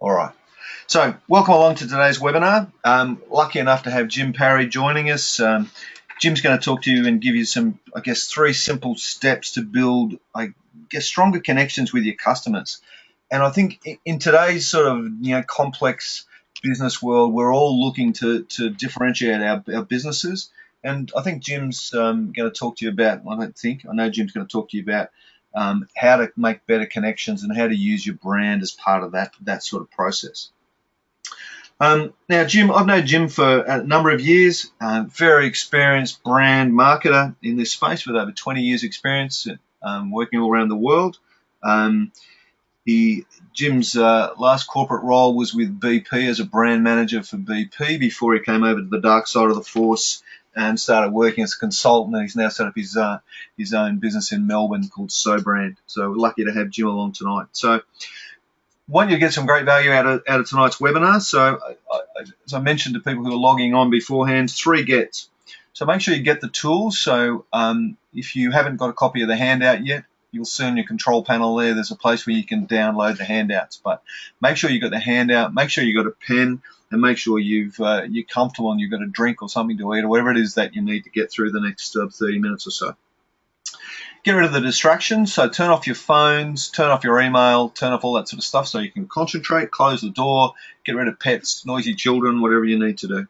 All right. So welcome along to today's webinar. Lucky enough to have Jim Parry joining us. Jim's going to talk to you and give you some, I guess, 3 simple steps to build, stronger connections with your customers. And I think in today's sort of, complex business world, we're all looking to differentiate our businesses. And I think Jim's going to talk to you about, I know Jim's going to talk to you about how to make better connections and how to use your brand as part of that sort of process. Now, Jim, I've known Jim for a number of years, very experienced brand marketer in this space with over 20 years experience working all around the world. Jim's last corporate role was with BP as a brand manager for BP before he came over to the dark side of the force and started working as a consultant, and he's now set up his own business in Melbourne called SoBrand. So we're lucky to have Jim along tonight. So I want you to get some great value out of tonight's webinar. So as I mentioned to people who are logging on beforehand, 3 gets. So make sure you get the tools. So if you haven't got a copy of the handout yet, you'll see on your control panel there's a place where you can download the handouts. But make sure you've got the handout, make sure you've got a pen, and make sure you're comfortable and you've got a drink or something to eat or whatever it is that you need to get through the next 30 minutes or so. Get rid of the distractions, so turn off your phones, turn off your email, turn off all that sort of stuff so you can concentrate, close the door, get rid of pets, noisy children, whatever you need to do.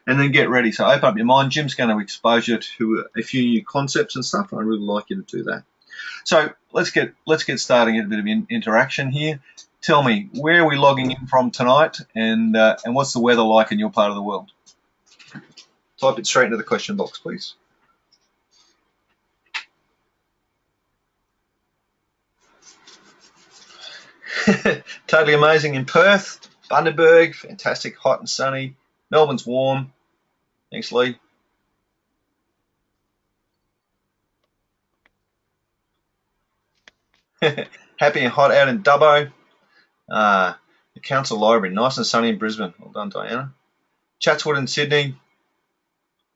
And then get ready. So open up your mind. Jim's going to expose you to a few new concepts and stuff, and I'd really like you to do that. So let's get started, get a bit of interaction here. Tell me, where are we logging in from tonight, and what's the weather like in your part of the world? Type it straight into the question box, please. Totally amazing in Perth, Bundaberg, fantastic, hot and sunny. Melbourne's warm. Thanks, Lee. Happy and hot out in Dubbo. The Council Library, nice and sunny in Brisbane. Well done, Diana. Chatswood in Sydney.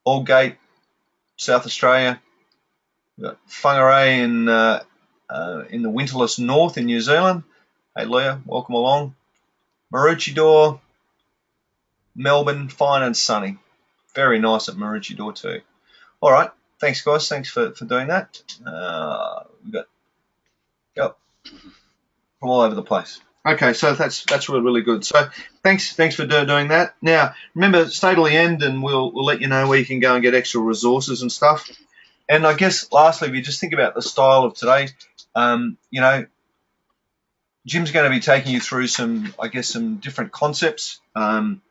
Aldgate, South Australia. We've got Whangarei in the winterless north in New Zealand. Hey, Leah, welcome along. Maroochydore, Melbourne, fine and sunny. Very nice at Maroochydore too. All right, thanks, guys. Thanks for doing that. We've got from all over the place. Okay, so that's really good. So thanks for doing that. Now, remember, stay till the end, and we'll let you know where you can go and get extra resources and stuff. And I guess, lastly, if you just think about the style of today, Jim's going to be taking you through some different concepts, and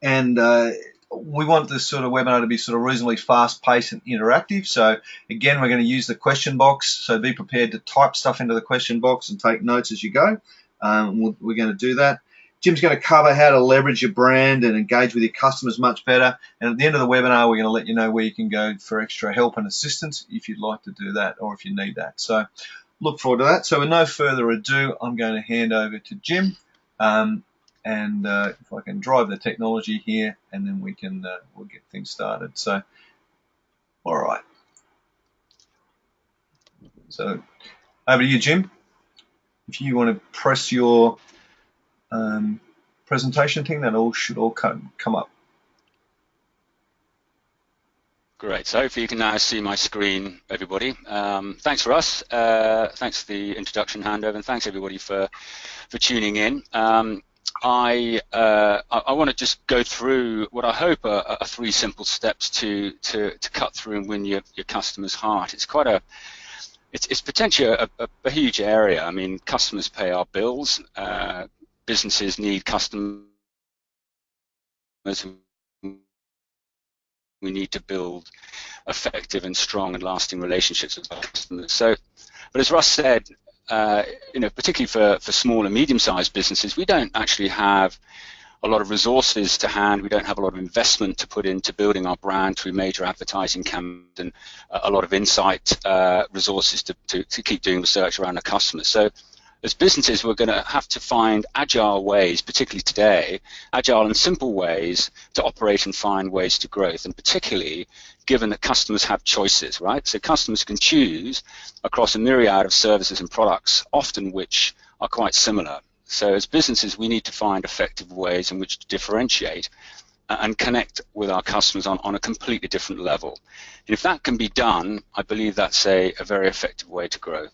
we want this sort of webinar to be sort of reasonably fast-paced and interactive. So again, we're going to use the question box. So be prepared to type stuff into the question box and take notes as you go. We're going to do that. Jim's going to cover how to leverage your brand and engage with your customers much better. And at the end of the webinar, we're going to let you know where you can go for extra help and assistance if you'd like to do that or if you need that. So look forward to that. So with no further ado, I'm going to hand over to Jim. And if I can drive the technology here, and then we'll get things started. So, all right. So over to you, Jim. If you want to press your presentation thing, that should all come up. Great. So hopefully you can now see my screen, everybody. Thanks for us. Thanks for the introduction handover, and thanks everybody for tuning in. I want to just go through what I hope are 3 simple steps to cut through and win your customer's heart. It's potentially a huge area. I mean, customers pay our bills. Businesses need customers. We need to build effective and strong and lasting relationships with our customers. So, but as Russ said, particularly for small and medium-sized businesses, we don't actually have a lot of resources to hand. We don't have a lot of investment to put into building our brand through major advertising campaigns and a lot of insight resources to keep doing research around our customers. So as businesses, we're going to have to find agile ways, particularly today, agile and simple ways to operate and find ways to growth, and particularly given that customers have choices, right? So customers can choose across a myriad of services and products, often which are quite similar. So as businesses, we need to find effective ways in which to differentiate and connect with our customers on a completely different level. And if that can be done, I believe that's a very effective way to grow.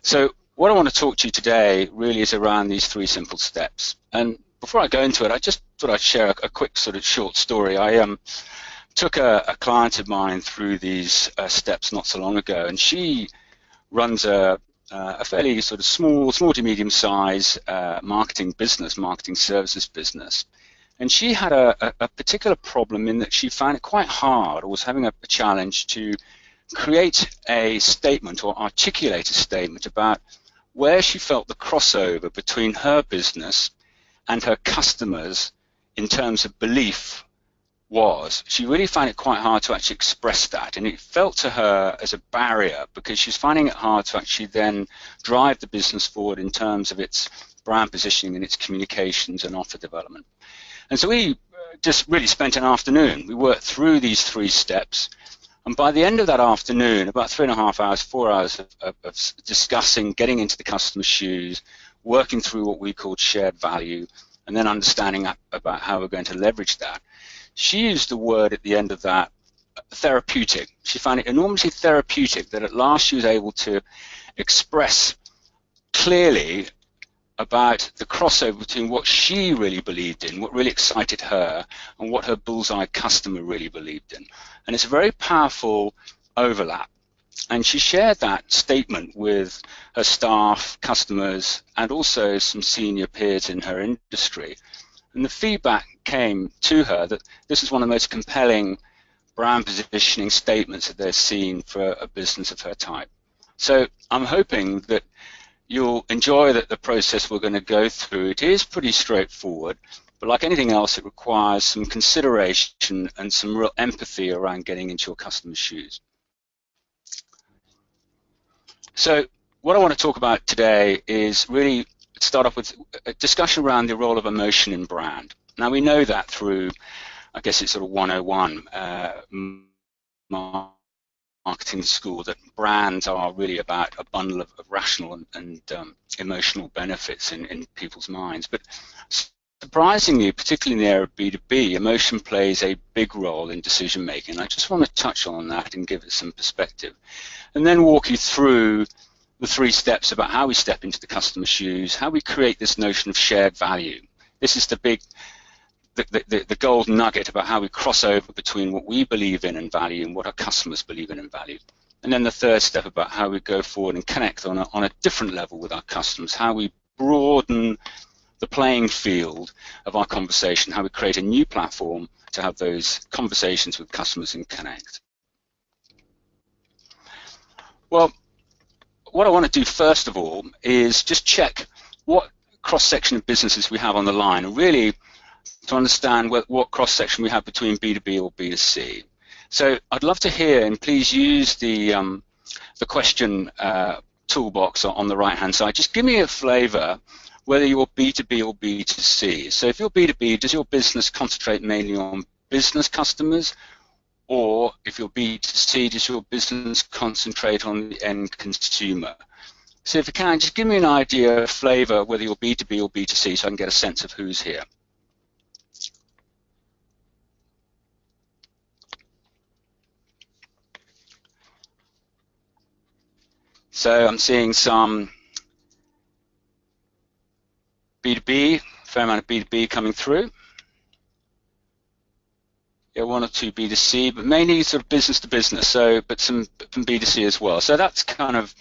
So what I want to talk to you today really is around these 3 simple steps. And before I go into it, I just thought I'd share a quick sort of short story. I took a client of mine through these steps not so long ago, and she runs a fairly sort of small to medium size marketing services business. And she had a particular problem in that she found it quite hard, or was having a challenge to create a statement or articulate a statement about where she felt the crossover between her business and her customers in terms of belief was. She really found it quite hard to actually express that, and it felt to her as a barrier because she's finding it hard to actually then drive the business forward in terms of its brand positioning and its communications and offer development. And so we just really spent an afternoon. We worked through these 3 steps, and by the end of that afternoon, about 3.5 hours, 4 hours of discussing, getting into the customer's shoes, working through what we called shared value, and then understanding about how we're going to leverage that. She used the word at the end of that, therapeutic. She found it enormously therapeutic that at last she was able to express clearly about the crossover between what she really believed in, what really excited her, and what her bullseye customer really believed in. And it's a very powerful overlap. And she shared that statement with her staff, customers, and also some senior peers in her industry. And the feedback came to her that this is one of the most compelling brand positioning statements that they've seen for a business of her type. So I'm hoping that you'll enjoy the process we're going to go through. It is pretty straightforward, but like anything else, it requires some consideration and some real empathy around getting into your customer's shoes. So what I want to talk about today is really start off with a discussion around the role of emotion in brand. Now we know that through, I guess it's sort of 101 marketing school, that brands are really about a bundle of rational and emotional benefits in people's minds. But surprisingly, particularly in the area of B2B, emotion plays a big role in decision making. I just want to touch on that and give it some perspective, and then walk you through the 3 steps about how we step into the customer's shoes, how we create this notion of shared value. This is the big, the gold nugget about how we cross over between what we believe in and value and what our customers believe in and value. And then the 3rd step about how we go forward and connect on a different level with our customers, how we broaden the playing field of our conversation, how we create a new platform to have those conversations with customers and connect. Well, what I want to do first of all is just check what cross-section of businesses we have on the line, and really to understand what cross-section we have between B2B or B2C. So I'd love to hear, and please use the question toolbox on the right-hand side. Just give me a flavor whether you're B2B or B2C. So if you're B2B, does your business concentrate mainly on business customers? Or if you're B2C, does your business concentrate on the end consumer? So if you can, just give me an idea, a flavor, whether you're B2B or B2C, so I can get a sense of who's here. So I'm seeing some B2B, fair amount of B2B coming through. Yeah, 1 or 2 B2C, but mainly sort of business to business. So, but some B2C as well. So that's kind of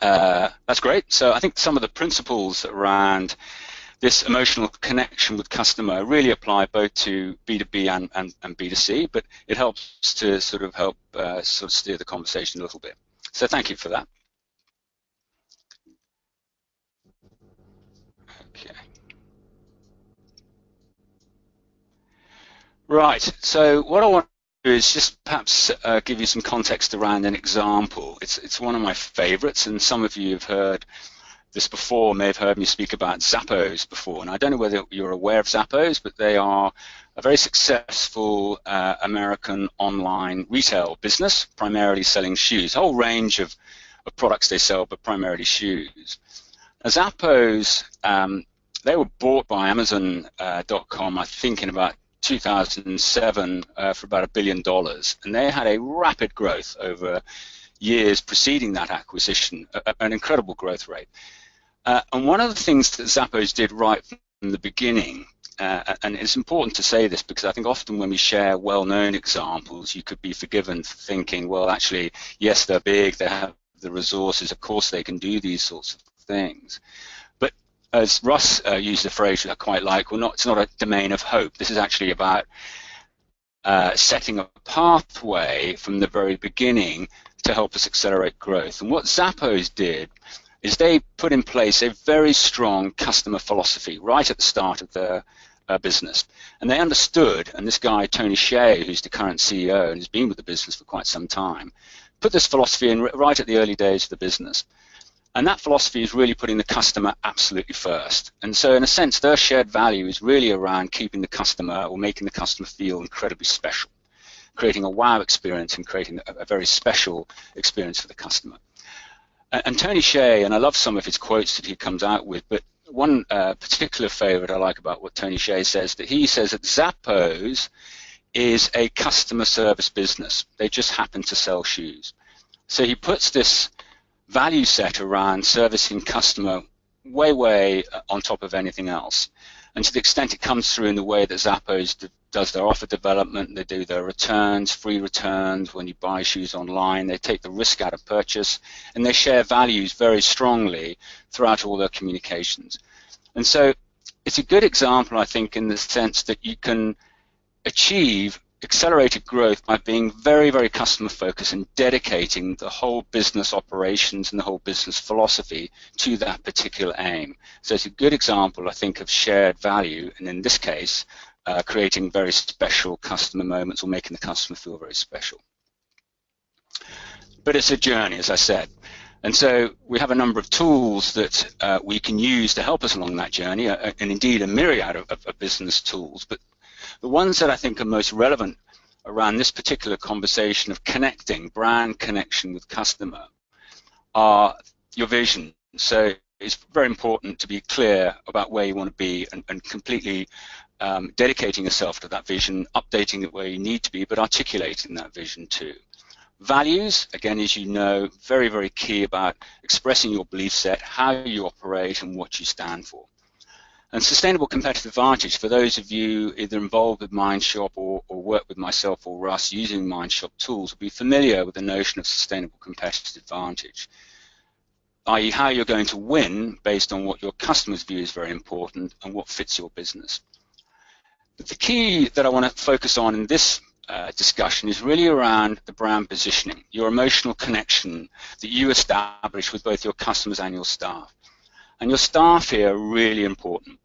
that's great. So I think some of the principles around this emotional connection with customer really apply both to B2B and B2C, but it helps to sort of help sort of steer the conversation a little bit. So thank you for that. Okay. Right, so what I want to do is just perhaps give you some context around an example. It's one of my favorites, and some of you have heard this before, may have heard me speak about Zappos before, and I don't know whether you're aware of Zappos, but they are a very successful American online retail business, primarily selling shoes, a whole range of products they sell, but primarily shoes. Zappos, they were bought by Amazon.com, I think, in about 2007 for about $1 billion, and they had a rapid growth over years preceding that acquisition, an incredible growth rate. And one of the things that Zappos did right from the beginning, and it's important to say this because I think often when we share well-known examples, you could be forgiven for thinking, well, actually, yes, they're big, they have the resources, of course they can do these sorts of things. But as Russ used the phrase I quite like, well, it's not a domain of hope. This is actually about setting a pathway from the very beginning to help us accelerate growth. And what Zappos did is they put in place a very strong customer philosophy right at the start of their business. And they understood, and this guy, Tony Hsieh, who's the current CEO and has been with the business for quite some time, put this philosophy in right at the early days of the business. And that philosophy is really putting the customer absolutely first. And so in a sense, their shared value is really around keeping the customer or making the customer feel incredibly special, creating a wow experience and creating a very special experience for the customer. And Tony Hsieh, and I love some of his quotes that he comes out with, but one particular favorite I like about what Tony Hsieh says, that he says that Zappos is a customer service business. They just happen to sell shoes. So he puts this value set around servicing customer way on top of anything else. And to the extent it comes through in the way that Zappos does their offer development, they do their returns, free returns when you buy shoes online, they take the risk out of purchase, and they share values very strongly throughout all their communications. And so it's a good example, I think, in the sense that you can achieve accelerated growth by being very customer focused and dedicating the whole business operations and the whole business philosophy to that particular aim. So it's a good example, I think, of shared value, and in this case, creating very special customer moments or making the customer feel very special. But it's a journey, as I said. And so we have a number of tools that we can use to help us along that journey, and indeed a myriad of business tools. But the ones that I think are most relevant around this particular conversation of connecting, brand connection with customer, are your vision. So it's very important to be clear about where you want to be and completely dedicating yourself to that vision, updating it where you need to be, but articulating that vision too. Values, again, as you know, very key about expressing your belief set, how you operate and what you stand for. And sustainable competitive advantage, for those of you either involved with Mindshop or work with myself or Russ using Mindshop tools, will be familiar with the notion of sustainable competitive advantage, i.e. how you're going to win based on what your customers view is very important and what fits your business. But the key that I want to focus on in this discussion is really around the brand positioning, your emotional connection that you establish with both your customers and your staff. And your staff here are really important,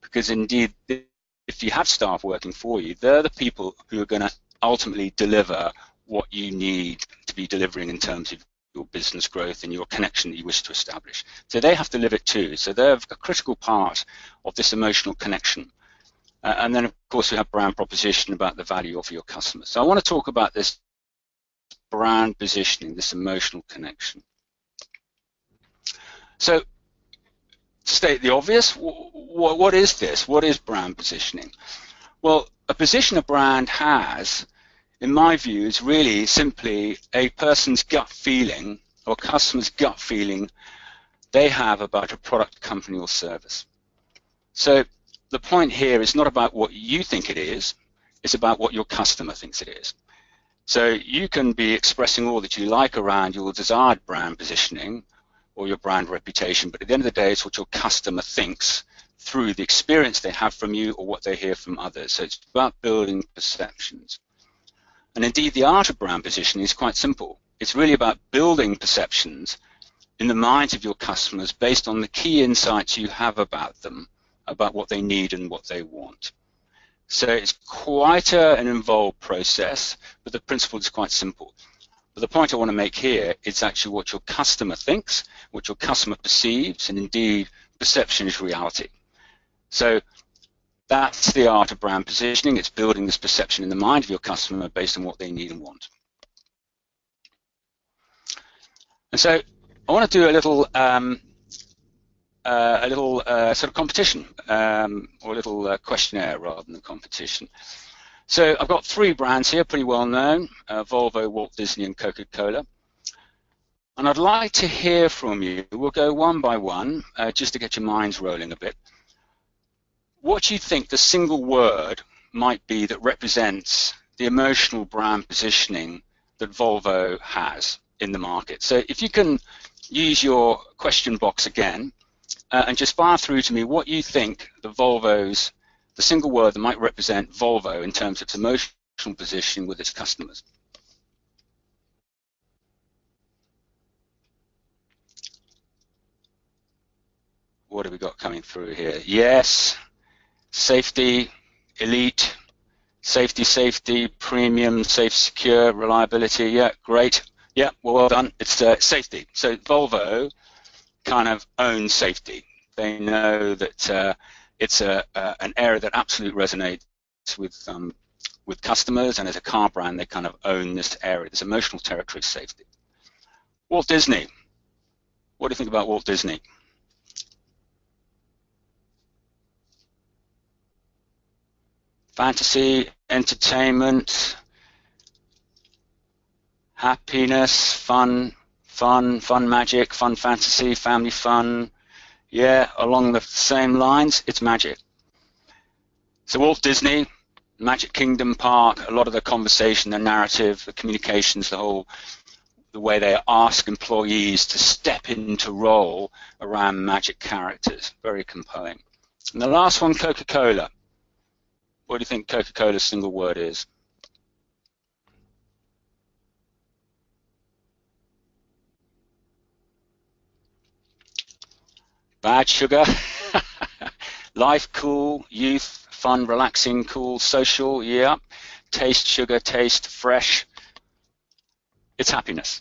because indeed, if you have staff working for you, they're the people who are going to ultimately deliver what you need to be delivering in terms of your business growth and your connection that you wish to establish. So they have to live it too. So they're a critical part of this emotional connection. And then, of course, we have brand proposition about the value of your customers. So I want to talk about this brand positioning, this emotional connection. So, to state the obvious, what is this? What is brand positioning? Well, a position a brand has, in my view, is really simply a person's gut feeling or a customer's gut feeling they have about a product, company, or service. So the point here is not about what you think it is, it's about what your customer thinks it is. So you can be expressing all that you like around your desired brand positioning or your brand reputation, but at the end of the day, it's what your customer thinks through the experience they have from you or what they hear from others. So it's about building perceptions. And indeed, the art of brand positioning is quite simple. It's really about building perceptions in the minds of your customers based on the key insights you have about them, about what they need and what they want. So it's quite an involved process, but the principle is quite simple. But the point I want to make here is actually what your customer thinks, what your customer perceives, and indeed, perception is reality. So that's the art of brand positioning. It's building this perception in the mind of your customer based on what they need and want. And so I want to do a little a little sort of competition, or a little questionnaire rather than a competition. So I've got 3 brands here, pretty well known, Volvo, Walt Disney and Coca-Cola. And I'd like to hear from you. We'll go one by one, just to get your minds rolling a bit. What do you think the single word might be that represents the emotional brand positioning that Volvo has in the market? So if you can use your question box again, and just fire through to me what you think the single word that might represent Volvo in terms of its emotional positioning with its customers. What have we got coming through here? Yes, safety, elite, safety, premium, safe, secure, reliability. Yeah, great. Yeah, well done. It's safety. So Volvo kind of owns safety. They know that it's an area that absolutely resonates with customers, and as a car brand, they kind of own this area, this emotional territory of safety. Walt Disney. What do you think about Walt Disney? Fantasy, entertainment, happiness, fun magic, fun fantasy, family fun. Yeah, along the same lines, it's magic. So Walt Disney, Magic Kingdom Park, a lot of the conversation, the narrative, the communications, the way they ask employees to step into role around magic characters, very compelling. And the last one, Coca-Cola. What do you think Coca-Cola's single word is? Bad sugar. Life, cool. Youth, fun, relaxing, cool. Social, yeah. Taste, sugar, taste, fresh. It's happiness.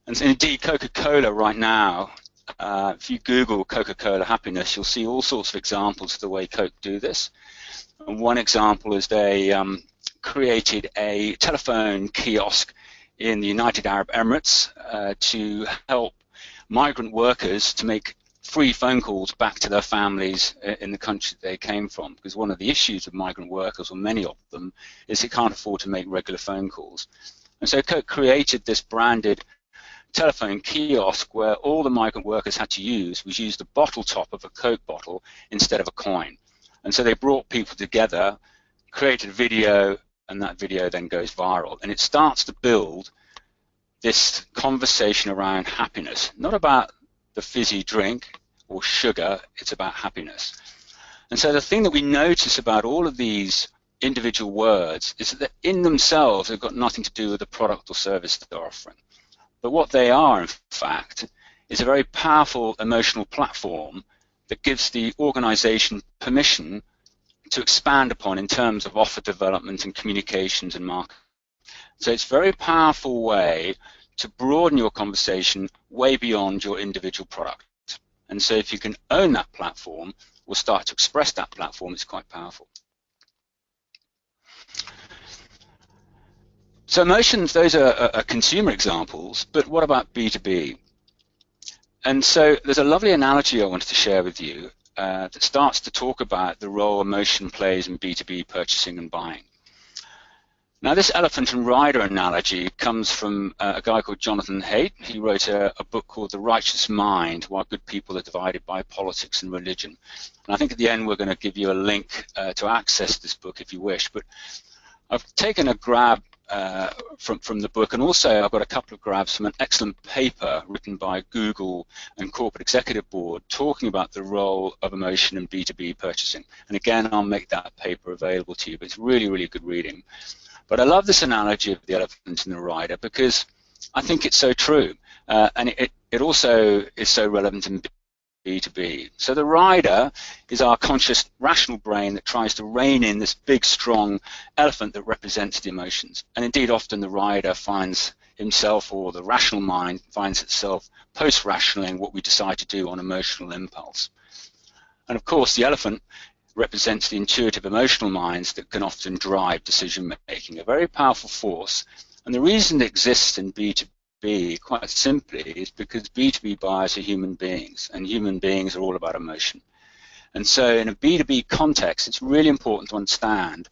And indeed, Coca-Cola right now, if you Google Coca-Cola happiness, you'll see all sorts of examples of the way Coke do this. And one example is they created a telephone kiosk in the United Arab Emirates to help migrant workers to make free phone calls back to their families in the country they came from. Because one of the issues of migrant workers, or many of them, is they can't afford to make regular phone calls. And so Coke created this branded telephone kiosk where all the migrant workers had to use the bottle top of a Coke bottle instead of a coin. And so they brought people together, created a video, and that video then goes viral. And it starts to build this conversation around happiness, not about the fizzy drink or sugar, it's about happiness. And so the thing that we notice about all of these individual words is that in themselves they've got nothing to do with the product or service that they're offering. But what they are, in fact, is a very powerful emotional platform that gives the organization permission to expand upon in terms of offer development and communications and marketing. So it's a very powerful way to broaden your conversation way beyond your individual product. And so if you can own that platform or start to express that platform, it's quite powerful. So emotions, those are consumer examples, but what about B2B? And so there's a lovely analogy I wanted to share with you that starts to talk about the role emotion plays in B2B purchasing and buying. Now, this elephant and rider analogy comes from a guy called Jonathan Haidt. He wrote a book called The Righteous Mind, Why Good People Are Divided by Politics and Religion. And I think at the end we're going to give you a link to access this book if you wish. But I've taken a grab from the book, and also I've got a couple of grabs from an excellent paper written by Google and Corporate Executive Board talking about the role of emotion in B2B purchasing. And again, I'll make that paper available to you, but it's really, really good reading. But I love this analogy of the elephant and the rider because I think it's so true, and it also is so relevant in B2B. So the rider is our conscious, rational brain that tries to rein in this big, strong elephant that represents the emotions. And indeed, often the rider finds himself, or the rational mind finds itself post-rationaling what we decide to do on emotional impulse. And of course, the elephant represents the intuitive emotional minds that can often drive decision making, a very powerful force. And the reason it exists in B2B B2B, quite simply, is because B2B buyers are human beings, and human beings are all about emotion. And so in a B2B context, it's really important to understand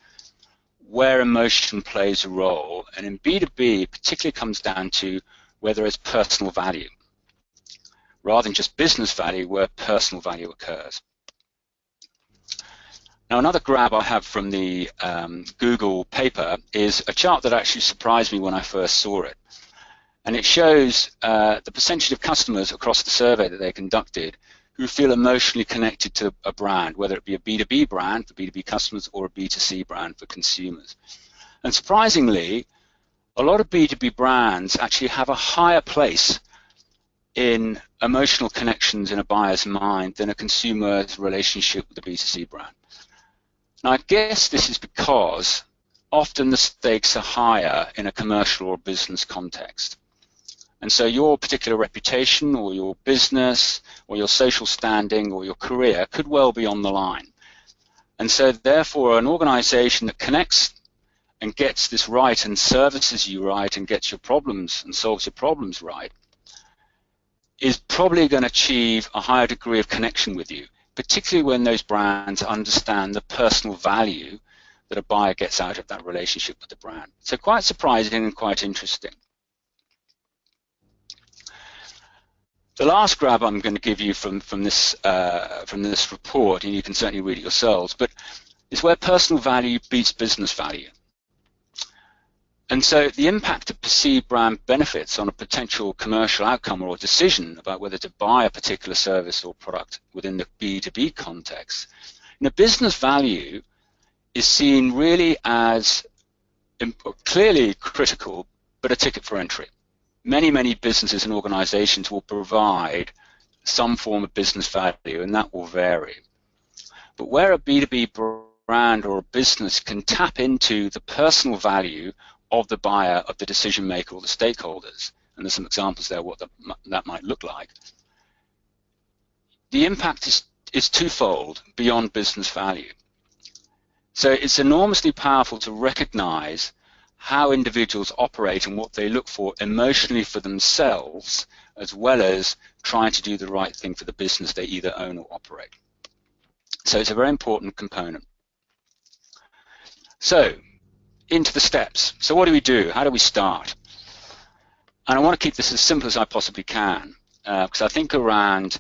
where emotion plays a role. And in B2B, it particularly comes down to where there is personal value, rather than just business value, where personal value occurs. Now, another grab I have from the Google paper is a chart that actually surprised me when I first saw it. And it shows the percentage of customers across the survey that they conducted who feel emotionally connected to a brand, whether it be a B2B brand for B2B customers or a B2C brand for consumers. And surprisingly, a lot of B2B brands actually have a higher place in emotional connections in a buyer's mind than a consumer's relationship with a B2C brand. Now, I guess this is because often the stakes are higher in a commercial or business context. And so your particular reputation or your business or your social standing or your career could well be on the line. And so therefore, an organization that connects and gets this right and services you right and gets your problems and solves your problems right is probably going to achieve a higher degree of connection with you, particularly when those brands understand the personal value that a buyer gets out of that relationship with the brand. So quite surprising and quite interesting. The last grab I'm going to give you from this report, and you can certainly read it yourselves, but is where personal value beats business value. And so the impact of perceived brand benefits on a potential commercial outcome or a decision about whether to buy a particular service or product within the B2B context, business value is seen really as clearly critical, but a ticket for entry. Many businesses and organizations will provide some form of business value, and that will vary. But where a B2B brand or a business can tap into the personal value of the buyer, of the decision maker, or the stakeholders, and there's some examples there what that might look like, the impact is twofold beyond business value. So it's enormously powerful to recognize how individuals operate and what they look for emotionally for themselves, as well as trying to do the right thing for the business they either own or operate. So it's a very important component. So into the steps. So what do we do? How do we start? And I want to keep this as simple as I possibly can, because I think around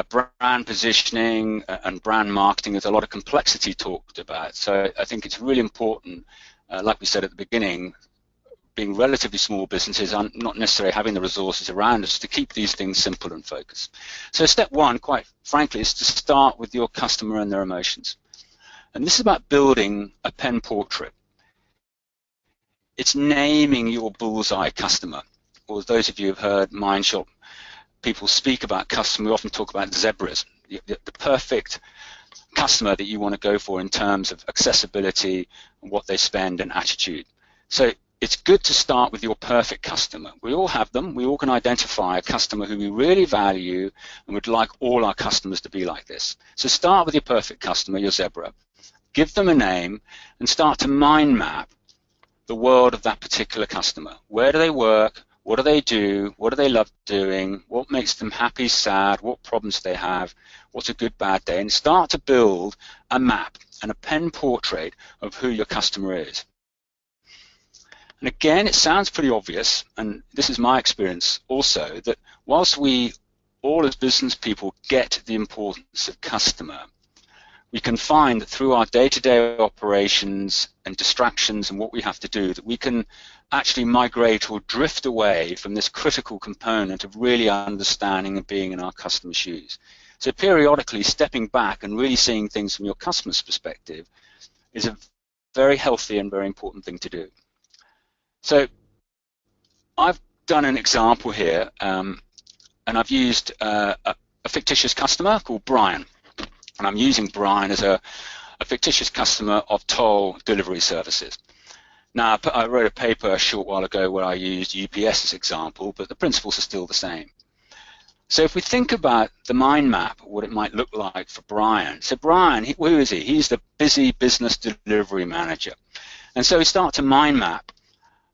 brand positioning and brand marketing, there's a lot of complexity talked about. So I think it's really important, like we said at the beginning, being relatively small businesses and not necessarily having the resources around us, to keep these things simple and focused. So step one, quite frankly, is to start with your customer and their emotions. And this is about building a pen portrait. It's naming your bullseye customer. Or those of you who have heard Mindshop people speak about customer, we often talk about zebras, the perfect customer that you want to go for in terms of accessibility and what they spend and attitude. So it's good to start with your perfect customer. We all have them. We all can identify a customer who we really value and would like all our customers to be like this. So start with your perfect customer, your zebra. Give them a name and start to mind map the world of that particular customer. Where do they work? What do they do? What do they love doing? What makes them happy, sad? What problems do they have? What's a good, bad day? And start to build a map and a pen portrait of who your customer is. And again, it sounds pretty obvious, and this is my experience also, that whilst we all as business people get the importance of customer, we can find that through our day-to-day operations and distractions and what we have to do, that we can actually migrate or drift away from this critical component of really understanding and being in our customer's shoes. So periodically stepping back and really seeing things from your customer's perspective is a very healthy and very important thing to do. So I've done an example here, and I've used a fictitious customer called Brian. And I'm using Brian as a fictitious customer of toll delivery services. Now, I wrote a paper a short while ago where I used UPS as an example, but the principles are still the same. So if we think about the mind map, what it might look like for Brian. So Brian, who is he? He's the busy business delivery manager. And so we start to mind map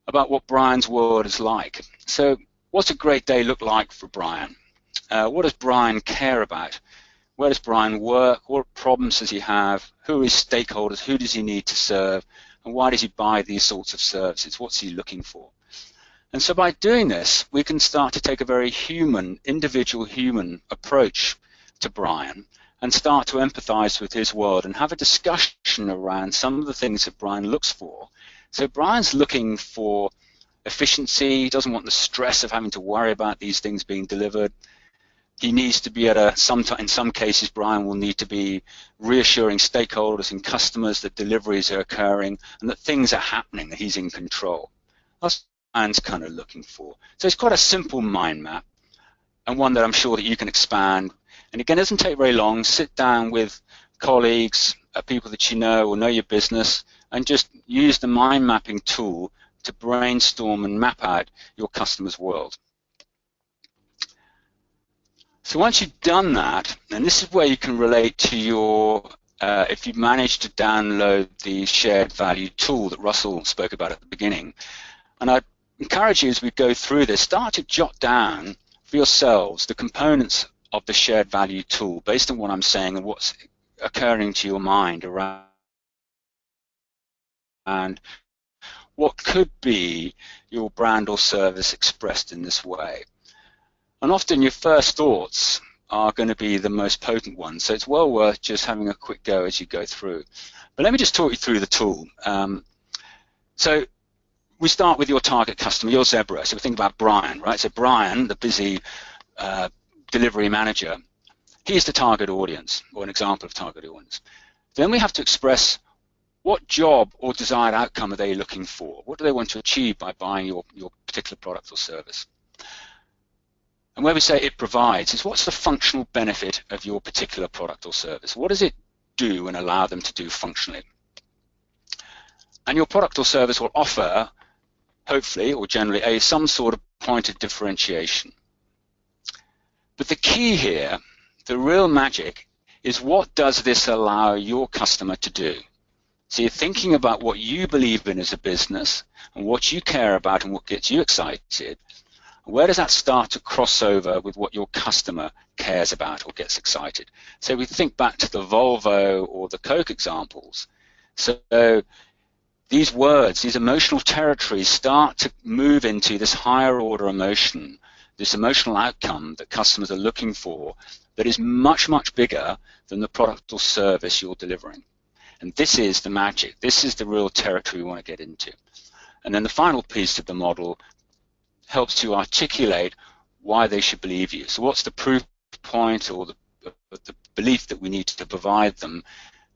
about what Brian's world is like. So what's a great day look like for Brian? What does Brian care about? Where does Brian work? What problems does he have? Who are his stakeholders? Who does he need to serve? And why does he buy these sorts of services? What's he looking for? And so by doing this, we can start to take a very human, individual human approach to Brian and start to empathize with his world and have a discussion around some of the things that Brian looks for. So Brian's looking for efficiency. He doesn't want the stress of having to worry about these things being delivered. He needs to be in some cases, Brian will need to be reassuring stakeholders and customers that deliveries are occurring and that things are happening, that he's in control. That's what Brian's kind of looking for. So it's quite a simple mind map, and one that I'm sure that you can expand. And again, it doesn't take very long. Sit down with colleagues, people that you know or know your business, and just use the mind mapping tool to brainstorm and map out your customer's world. So once you've done that, and this is where you can relate to your, if you've managed to download the shared value tool that Russell spoke about at the beginning, and I encourage you as we go through this, start to jot down for yourselves the components of the shared value tool based on what I'm saying and what's occurring to your mind around and what could be your brand or service expressed in this way. And often your first thoughts are going to be the most potent ones, so it's well worth just having a quick go as you go through. But let me just talk you through the tool. So we start with your target customer, your Zebra. So we think about Brian, right? So Brian, the busy delivery manager, he's the target audience, or an example of target audience. Then we have to express what job or desired outcome are they looking for? What do they want to achieve by buying your particular product or service? And where we say it provides is what's the functional benefit of your particular product or service? What does it do and allow them to do functionally? And your product or service will offer, hopefully or generally, some sort of point of differentiation. But the key here, the real magic, is what does this allow your customer to do? So you're thinking about what you believe in as a business and what you care about and what gets you excited. Where does that start to cross over with what your customer cares about or gets excited? So we think back to the Volvo or the Coke examples. So these words, these emotional territories start to move into this higher order emotion, this emotional outcome that customers are looking for that is much, much bigger than the product or service you're delivering. And this is the magic. This is the real territory we want to get into. And then the final piece of the model helps to articulate why they should believe you. So what's the proof point or the belief that we need to provide them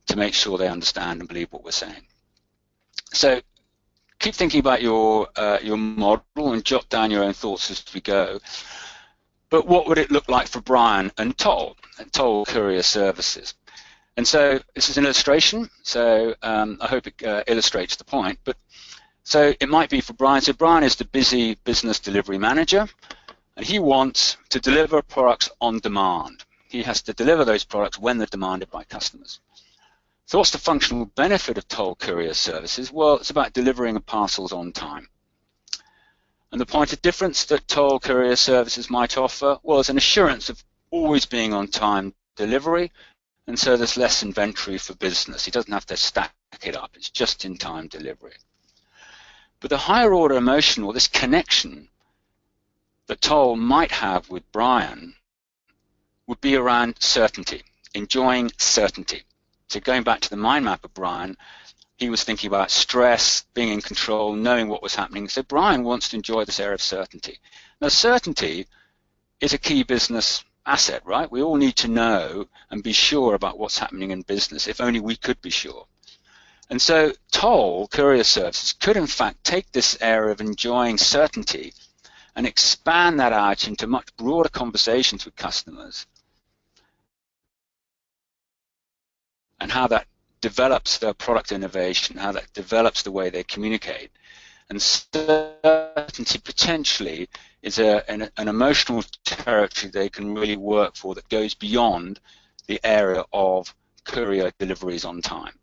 to make sure they understand and believe what we're saying? So keep thinking about your model and jot down your own thoughts as we go. But what would it look like for Brian and Toll Courier Services? And so this is an illustration, so I hope it illustrates the point. But so it might be for Brian. So Brian is the busy business delivery manager, and he wants to deliver products on demand. He has to deliver those products when they're demanded by customers. So what's the functional benefit of Toll Courier Services? Well, it's about delivering parcels on time. And the point of difference that Toll Courier Services might offer, well, is an assurance of always being on time delivery, and so there's less inventory for business. He doesn't have to stack it up. It's just in time delivery. But the higher order emotion, or this connection that Toll might have with Brian, would be around certainty, enjoying certainty. So going back to the mind map of Brian, he was thinking about stress, being in control, knowing what was happening. So Brian wants to enjoy this area of certainty. Now, certainty is a key business asset, right? We all need to know and be sure about what's happening in business, if only we could be sure. And so Toll Courier Services could in fact take this area of enjoying certainty and expand that out into much broader conversations with customers and how that develops their product innovation, how that develops the way they communicate. And certainty potentially is an emotional territory they can really work for that goes beyond the area of courier deliveries on time.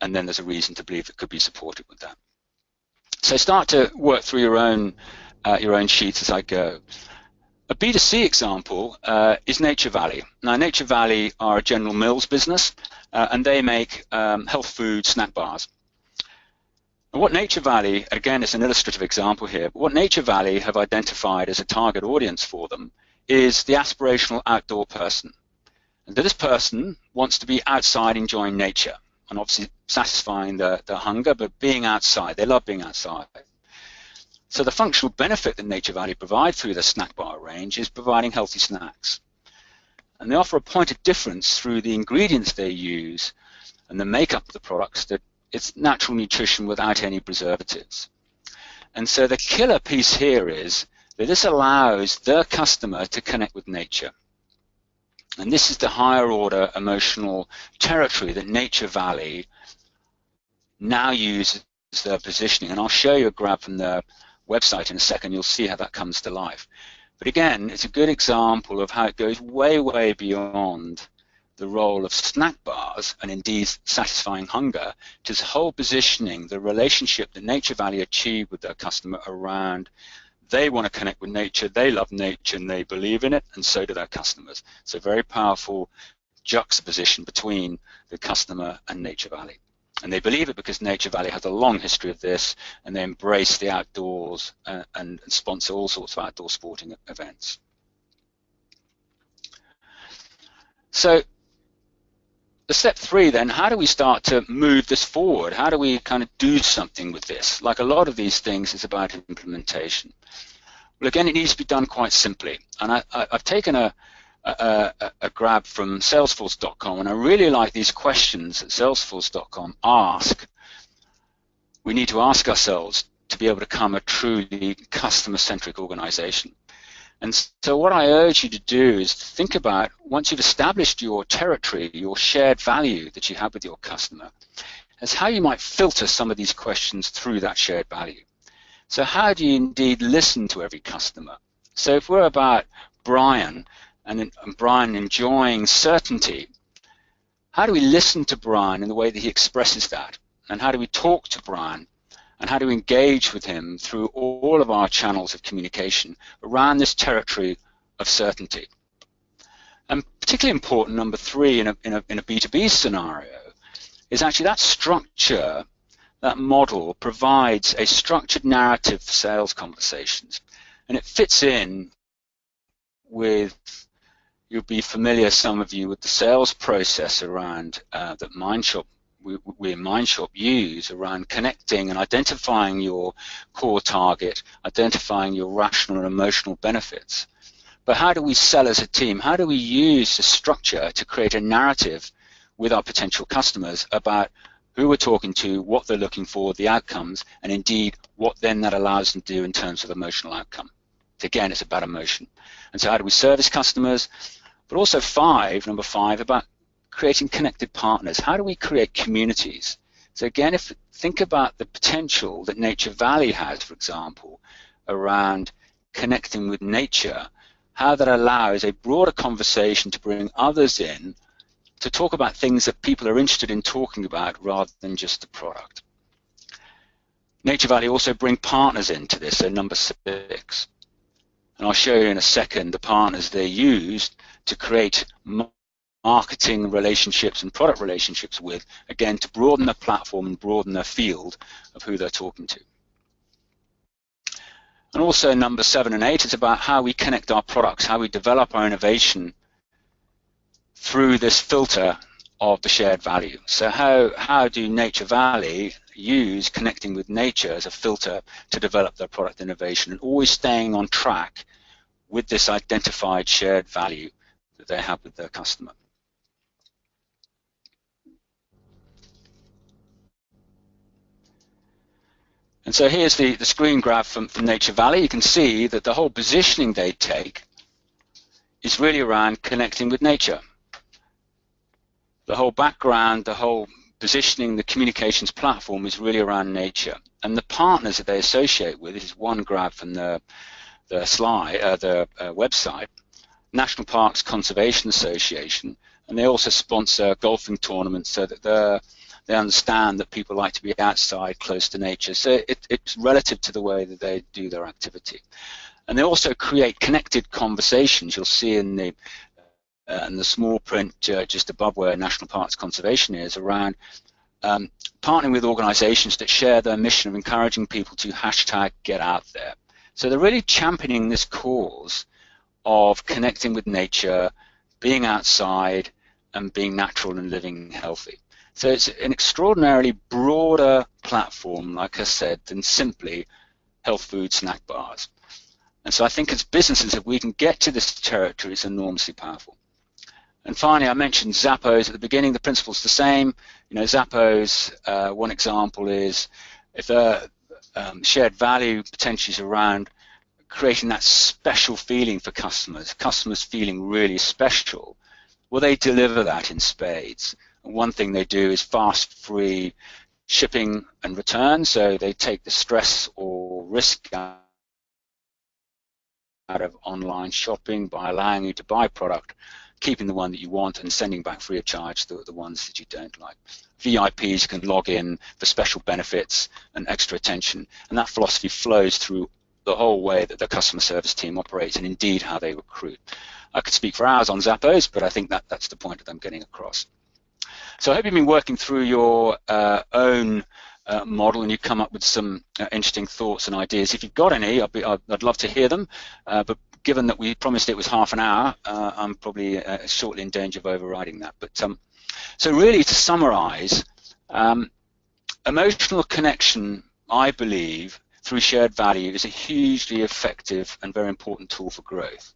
And then there's a reason to believe it could be supported with that. So start to work through your own your own sheets as I go. A B2C example is Nature Valley. Now, Nature Valley are a General Mills business, and they make health food snack bars. And what Nature Valley, again, it's an illustrative example here, but what Nature Valley have identified as a target audience for them is the aspirational outdoor person. And this person wants to be outside enjoying nature and obviously satisfying the hunger, but being outside. They love being outside. So the functional benefit that Nature Valley provide through the snack bar range is providing healthy snacks. And they offer a point of difference through the ingredients they use and the makeup of the products, that it's natural nutrition without any preservatives. And so the killer piece here is that this allows the customer to connect with nature. And this is the higher order emotional territory that Nature Valley now uses their positioning. And I'll show you a grab from the website in a second. You'll see how that comes to life. But again, it's a good example of how it goes way, way beyond the role of snack bars and indeed satisfying hunger to this whole positioning, the relationship that Nature Valley achieve with their customer around they want to connect with nature, they love nature and they believe in it, and so do their customers. So very powerful juxtaposition between the customer and Nature Valley. And they believe it because Nature Valley has a long history of this, and they embrace the outdoors and sponsor all sorts of outdoor sporting events. So the step 3 then, how do we start to move this forward? How do we kind of do something with this? Like a lot of these things, it's about implementation. Well, again, it needs to be done quite simply. And I've taken a grab from Salesforce.com, and I really like these questions that Salesforce.com ask. We need to ask ourselves to be able to become a truly customer-centric organization. And so what I urge you to do is think about, once you've established your territory, your shared value that you have with your customer, as how you might filter some of these questions through that shared value. So how do you indeed listen to every customer? So if we're about Brian, and Brian enjoying certainty, how do we listen to Brian in the way that he expresses that? And how do we talk to Brian? And how do we engage with him through all of our channels of communication around this territory of certainty? And particularly important, number 3 in a B2B scenario, is actually that structure, that model provides a structured narrative for sales conversations. And it fits in with, you'll be familiar, some of you, with the sales process around that Mindshop, we in Mindshop use around connecting and identifying your core target, identifying your rational and emotional benefits. But how do we sell as a team? How do we use the structure to create a narrative with our potential customers about who we're talking to, what they're looking for, the outcomes, and indeed what then that allows them to do in terms of emotional outcome? So again, it's about emotion. And so how do we service customers? But also number 5, about creating connected partners. How do we create communities? So again, think about the potential that Nature Valley has, for example, around connecting with nature, how that allows a broader conversation to bring others in to talk about things that people are interested in talking about rather than just the product. Nature Valley also bring partners into this, so number 6. And I'll show you in a second the partners they used to create marketing relationships and product relationships with, again, to broaden their platform and broaden their field of who they're talking to. And also number 7 and 8 is about how we connect our products, how we develop our innovation through this filter of the shared value. So how do Nature Valley use connecting with nature as a filter to develop their product innovation, and always staying on track with this identified shared value that they have with their customer? And so here's the screen grab from Nature Valley. You can see that the whole positioning they take is really around connecting with nature. The whole background, the whole positioning, the communications platform is really around nature. And the partners that they associate with, this is one grab from the website, National Parks Conservation Association, and they also sponsor golfing tournaments so that They understand that people like to be outside, close to nature. So it's relative to the way that they do their activity. And they also create connected conversations. You'll see in the small print just above where National Parks Conservation is, around partnering with organizations that share their mission of encouraging people to #get out there. So they're really championing this cause of connecting with nature, being outside, and being natural and living healthy. So it's an extraordinarily broader platform, like I said, than simply health food snack bars. And so I think as businesses, if we can get to this territory, it's enormously powerful. And finally, I mentioned Zappos at the beginning. The principle's the same. You know, Zappos, one example is if shared value potentially is around creating that special feeling for customers feeling really special, well, they deliver that in spades. And one thing they do is fast, free shipping and return, so they take the stress or risk out of online shopping by allowing you to buy product, keeping the one that you want and sending back free of charge the ones that you don't like. VIPs can log in for special benefits and extra attention, and that philosophy flows through the whole way that the customer service team operates and indeed how they recruit. I could speak for hours on Zappos, but I think that's the point that I'm getting across. So I hope you've been working through your own model and you come up with some interesting thoughts and ideas. If you've got any, I'd love to hear them, but given that we promised it was half an hour, I'm probably shortly in danger of overriding that. But so really, to summarize, emotional connection, I believe, through shared value is a hugely effective and very important tool for growth.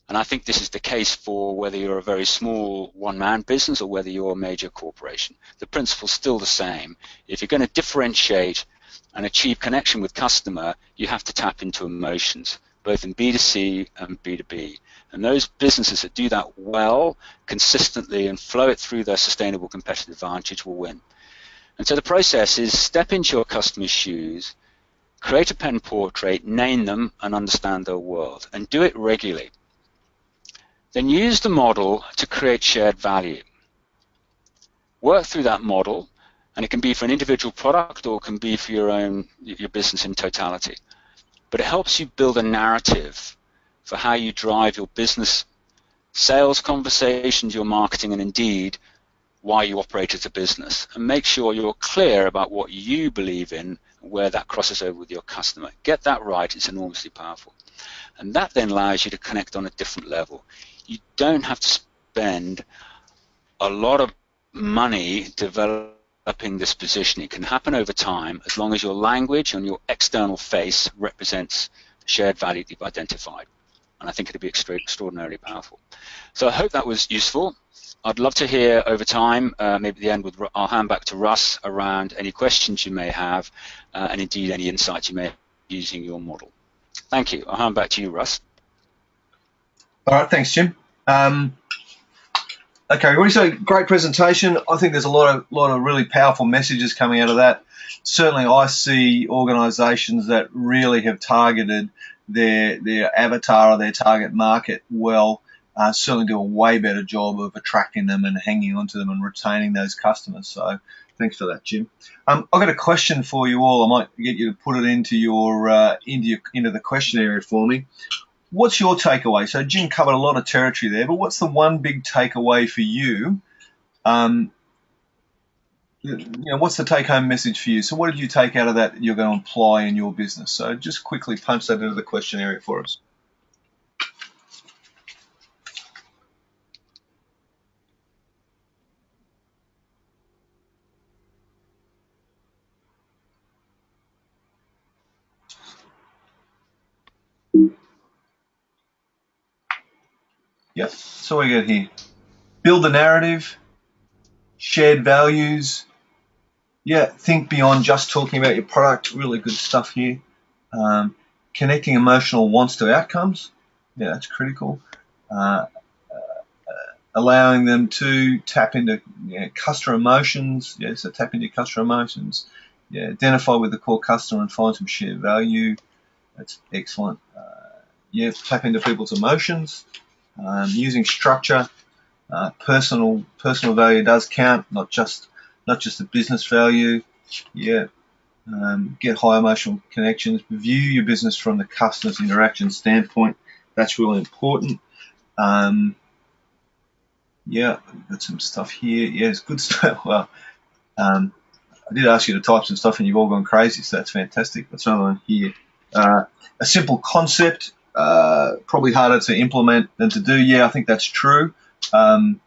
And I think this is the case for whether you're a very small one-man business or whether you're a major corporation. The principle's still the same. If you're going to differentiate and achieve connection with customer, you have to tap into emotions, both in B2C and B2B. And those businesses that do that well, consistently, and flow it through their sustainable competitive advantage will win. And so the process is step into your customer's shoes, create a pen portrait, name them, and understand their world, and do it regularly. Then use the model to create shared value. Work through that model, and it can be for an individual product or it can be for your business in totality. But it helps you build a narrative for how you drive your business sales conversations, your marketing, and indeed why you operate as a business. And make sure you're clear about what you believe in and where that crosses over with your customer. Get that right, it's enormously powerful. And that then allows you to connect on a different level. You don't have to spend a lot of money developing this position. It can happen over time as long as your language and your external face represents the shared value that you've identified. And I think it'll be extraordinarily powerful. So I hope that was useful. I'd love to hear over time, maybe at the end, I'll hand back to Russ around any questions you may have and indeed any insights you may have using your model. Thank you. I'll hand back to you, Russ. All right, thanks, Jim. Okay, so great presentation. I think there's a lot of really powerful messages coming out of that. Certainly, I see organisations that really have targeted their avatar or their target market well. Certainly do a way better job of attracting them and hanging on to them and retaining those customers. So thanks for that, Jim. I've got a question for you all. I might get you to put it into into the question area for me. What's your takeaway? So Jim covered a lot of territory there, but what's the one big takeaway for you? What's the take-home message for you? So what did you take out of that you're going to apply in your business? So just quickly punch that into the question area for us. Yep, so we got here. Build the narrative, shared values. Yeah, think beyond just talking about your product. Really good stuff here. Connecting emotional wants to outcomes. Yeah, that's critical. Allowing them to tap into customer emotions. Yeah, so tap into customer emotions. Yeah, identify with the core customer and find some shared value. That's excellent. Yeah, tap into people's emotions. Using structure, personal value does count, not just not just the business value. Yeah. Get high emotional connections. View your business from the customer's interaction standpoint. That's really important. Yeah, got some stuff here. Yeah, it's good stuff. Well, I did ask you to type some stuff and you've all gone crazy, so that's fantastic. That's another one here. A simple concept, probably harder to implement than to do. Yeah, I think that's true. The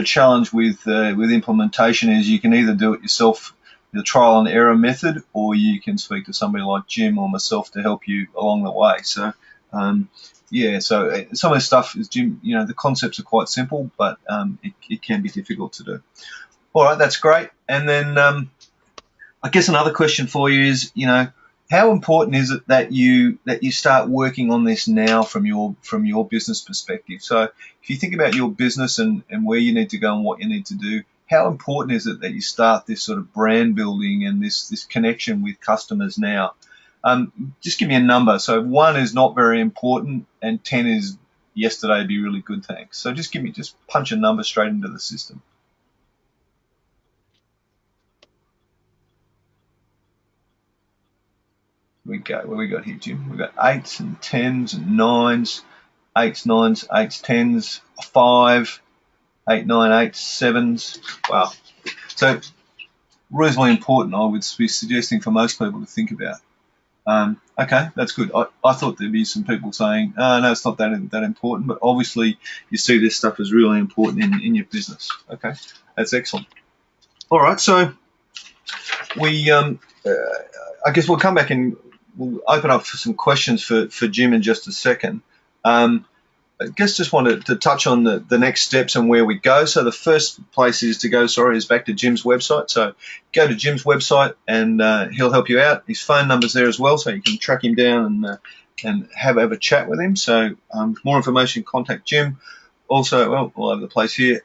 challenge with implementation is you can either do it yourself, the trial and error method, or you can speak to somebody like Jim or myself to help you along the way. So, so some of the stuff is, Jim, the concepts are quite simple, but it can be difficult to do. All right, that's great. And then I guess another question for you is, how important is it that you start working on this now from your business perspective? So if you think about your business and where you need to go and what you need to do, how important is it that you start this sort of brand building and this connection with customers now? Just give me a number. So 1 is not very important and 10 is yesterday would be really good, thanks. So just punch a number straight into the system. We go. What we got here, Jim? We've got 8s and 10s and 9s, 8s, 9s, 8s, 10s, 5, 8, 9, 8, 7s. Wow. So reasonably important, I would be suggesting for most people to think about. Okay, that's good. I thought there'd be some people saying, no, it's not that important, but obviously you see this stuff as really important in your business. Okay, that's excellent. All right, so we, I guess we'll come back and we'll open up for some questions for Jim in just a second. I guess just wanted to touch on the next steps and where we go. So the first place is back to Jim's website. So go to Jim's website and he'll help you out. His phone number's there as well, so you can track him down and have a chat with him. So for more information, contact Jim. Also, well, all over the place here.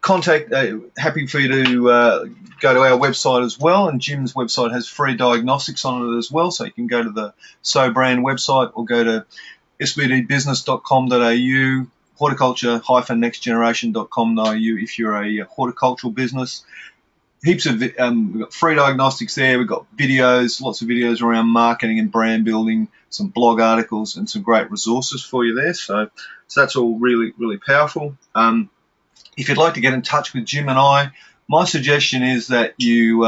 Happy for you to go to our website as well, and Jim's website has free diagnostics on it as well, so you can go to the SoBrand website or go to sbdbusiness.com.au, horticulture-nextgeneration.com.au if you're a horticultural business. Heaps of we've got free diagnostics there. We've got videos, lots of videos around marketing and brand building, some blog articles, and some great resources for you there. So that's all really, really powerful. If you'd like to get in touch with Jim and I, my suggestion is that you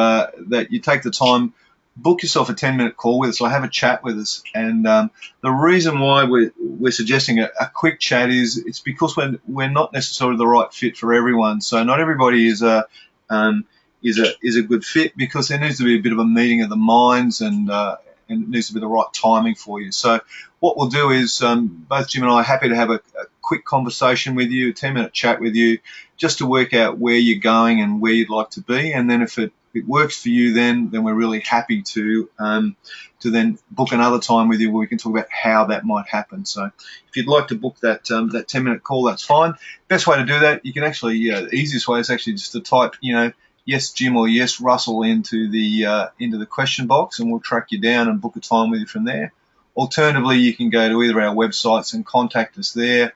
take the time, book yourself a 10-minute call with us, or have a chat with us. And the reason why we're suggesting a quick chat is it's because we're not necessarily the right fit for everyone. So not everybody is a good fit, because there needs to be a bit of a meeting of the minds, and it needs to be the right timing for you. So what we'll do is both Jim and I are happy to have a quick conversation with you, a 10-minute chat with you, just to work out where you're going and where you'd like to be. And then if it works for you, then we're really happy to then book another time with you where we can talk about how that might happen. So if you'd like to book that 10-minute call, that's fine. Best way to do that, you can actually, the easiest way is actually just to type, yes, Jim, or yes, Russell into the question box, and we'll track you down and book a time with you from there. Alternatively, you can go to either our websites and contact us there.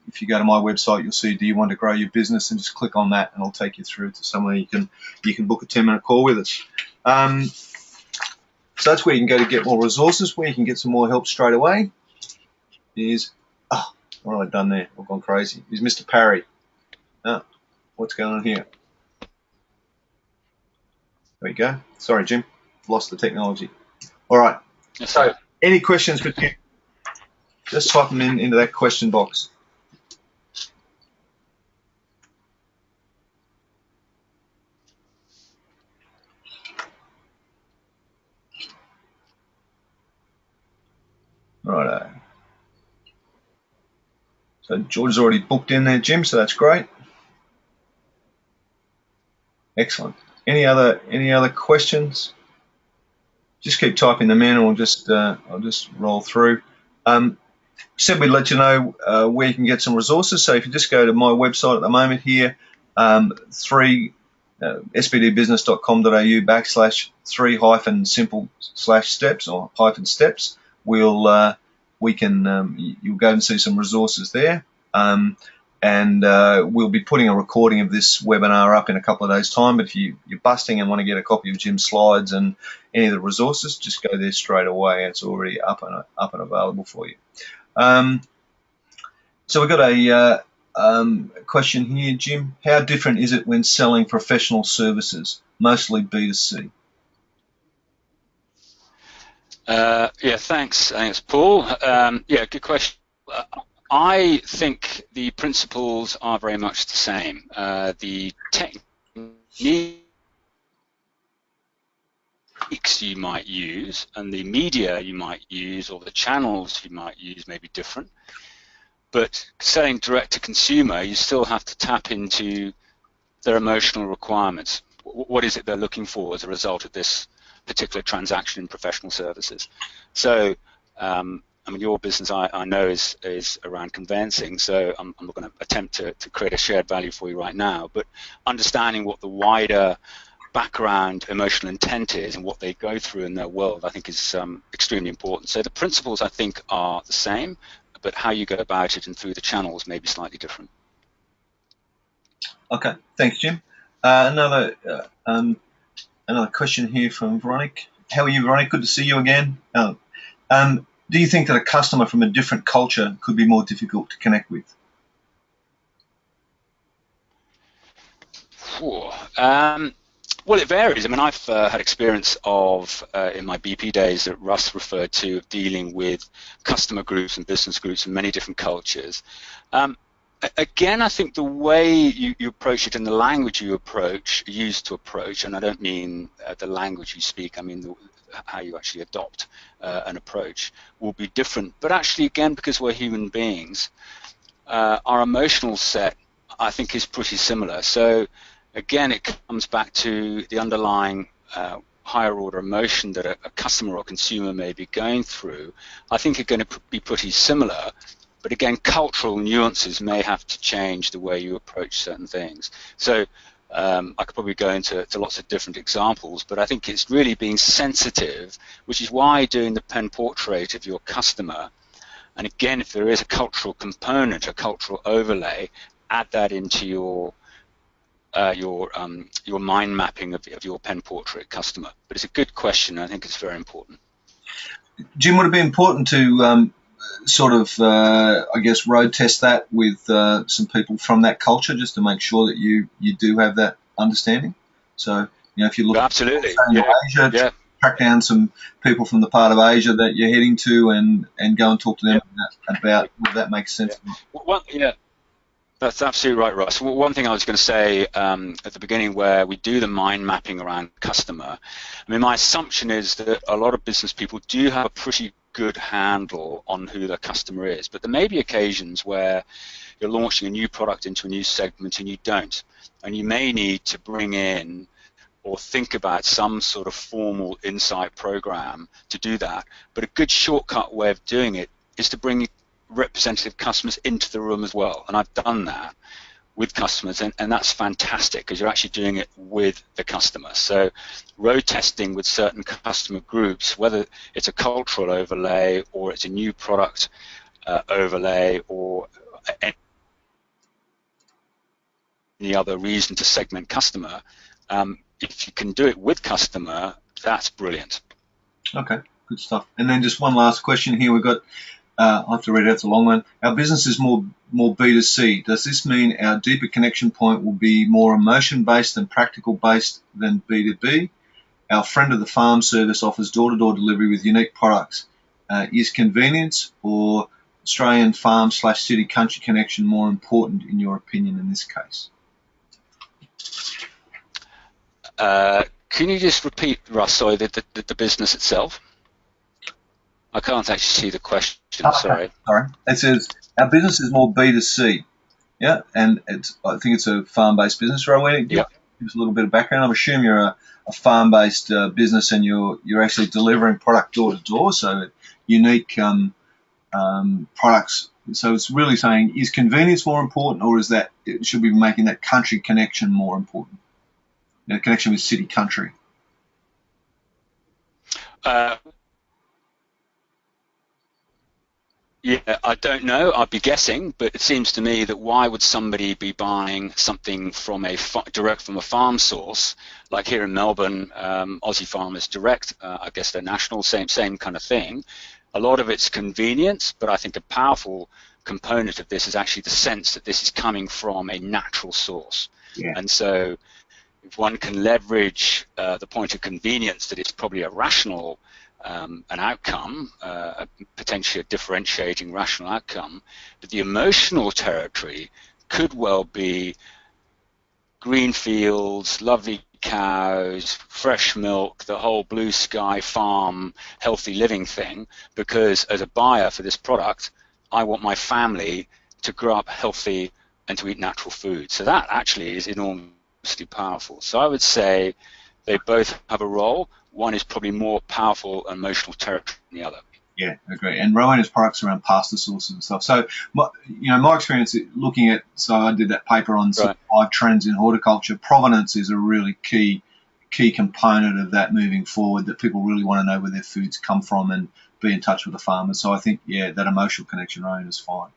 If you go to my website, you'll see, do you want to grow your business? And just click on that and I'll take you through to somewhere you can book a 10-minute call with us. So that's where you can go to get more resources, where you can get some more help straight away. What have I done there? I've gone crazy. Is Mr. Parry. What's going on here? There we go. Sorry, Jim. Lost the technology. All right. So any questions for Jim? Just type them into that question box. Righto. So George's already booked in there, Jim, so that's great. Excellent. Any other questions? Just keep typing them in, and I'll just roll through. Said we'd let you know where you can get some resources. So if you just go to my website at the moment here, sbdbusiness.com.au/3-simple/steps or -steps. You'll go and see some resources there. And and we'll be putting a recording of this webinar up in a couple of days' time. But if you're busting and want to get a copy of Jim's slides and any of the resources, just go there straight away. It's already up and available for you. So we've got a question here, Jim. How different is it when selling professional services, mostly B2C? Yeah, thanks, Paul. Yeah, good question. I think the principles are very much the same. The techniques you might use and the media you might use or the channels you might use may be different. But selling direct to consumer, you still have to tap into their emotional requirements. What is it they're looking for as a result of this particular transaction in professional services? So, I mean, your business, I know, is around conveyancing, so I'm not going to attempt to create a shared value for you right now, but understanding what the wider background emotional intent is and what they go through in their world, I think is extremely important. So the principles, I think, are the same, but how you go about it and through the channels may be slightly different. Okay, thanks, Jim. Another question here from Veronica. How are you, Veronica? Good to see you again. Do you think that a customer from a different culture could be more difficult to connect with? Well, it varies. I mean, I've had experience of, in my BP days that Russ referred to, dealing with customer groups and business groups in many different cultures. Again, I think the way you approach it and the language you use to approach, and I don't mean the language you speak, I mean how you actually adopt an approach, will be different. But actually, again, because we're human beings, our emotional set, I think, is pretty similar. So again, it comes back to the underlying higher order emotion that a customer or consumer may be going through. I think are going to be pretty similar, but again, cultural nuances may have to change the way you approach certain things. So I could probably go into lots of different examples, but I think it's really being sensitive, which is why doing the pen portrait of your customer, and again, if there is a cultural component, a cultural overlay, add that into your mind mapping of your pen portrait customer. But it's a good question. I think it's very important. Jim, would it be important to sort of, I guess, road test that with some people from that culture, just to make sure that you do have that understanding? So, if you look absolutely at Asia, track down some people from the part of Asia that you're heading to, and go and talk to them about whether that makes sense. That's absolutely right, Ross. Well, one thing I was going to say at the beginning, where we do the mind mapping around customer, I mean, my assumption is that a lot of business people do have a pretty good handle on who their customer is, but there may be occasions where you're launching a new product into a new segment and you don't, and you may need to bring in or think about some sort of formal insight program to do that. But a good shortcut way of doing it is to bring representative customers into the room as well, and I've done that with customers, and that's fantastic because you're actually doing it with the customer. So road testing with certain customer groups, whether it's a cultural overlay or it's a new product overlay or any other reason to segment customer, if you can do it with customer, that's brilliant. Okay, good stuff. And then just one last question here. We've got, I have to read it out, it's a long one. Our business is more B2C. Does this mean our deeper connection point will be more emotion-based and practical-based than B2B? Our friend of the farm service offers door-to-door delivery with unique products. Is convenience or Australian farm/city country connection more important in your opinion in this case? Can you just repeat, Russ, sorry, the business itself? I can't actually see the question, sorry. Sorry. It says, our business is more B2C, yeah? And I think it's a farm-based business. Rowan, give us a little bit of background. I'm assuming you're a farm-based business and you're actually delivering product door-to-door, so unique products. So it's really saying, is convenience more important, or should we be making that country connection more important? Connection with city country. Yeah, I don't know. I'd be guessing, but it seems to me that why would somebody be buying something from direct from a farm source, like here in Melbourne, Aussie Farmers Direct? I guess they're national, same kind of thing. A lot of it's convenience, but I think a powerful component of this is actually the sense that this is coming from a natural source. Yeah. And so, if one can leverage the point of convenience, that it's probably a rational an outcome, potentially a differentiating rational outcome, but the emotional territory could well be green fields, lovely cows, fresh milk, the whole blue sky farm, healthy living thing, because as a buyer for this product, I want my family to grow up healthy and to eat natural food. So that actually is enormously powerful. So I would say they both have a role. One is probably more powerful emotional territory than the other. Yeah, I agree. And Rowena's products around pasta sources and stuff. So, my experience looking at, so I did that paper on 5 trends in horticulture. Provenance is a really key component of that moving forward, that people really want to know where their foods come from and be in touch with the farmers. So I think, yeah, that emotional connection, Rowan, is fine.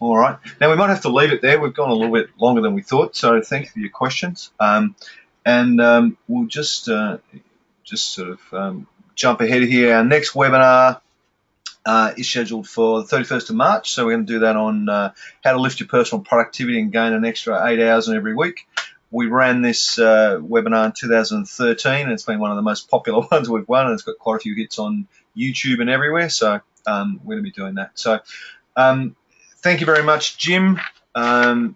All right. Now, we might have to leave it there. We've gone a little bit longer than we thought. So thank you for your questions. We'll just sort of jump ahead here. Our next webinar is scheduled for the 31st of March. So we're going to do that on how to lift your personal productivity and gain an extra 8 hours in every week. We ran this webinar in 2013, and it's been one of the most popular ones we've run, and it's got quite a few hits on YouTube and everywhere. So we're going to be doing that. So thank you very much, Jim. Oh,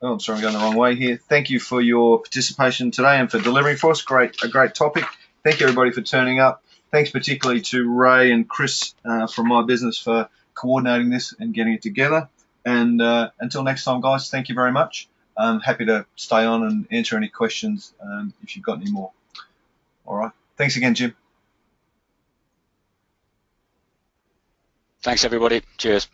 I'm sorry, I'm going the wrong way here. Thank you for your participation today and for delivering for us. A great topic. Thank you, everybody, for turning up. Thanks particularly to Ray and Chris from my business for coordinating this and getting it together. And until next time, guys, thank you very much. I'm happy to stay on and answer any questions if you've got any more. All right. Thanks again, Jim. Thanks, everybody. Cheers.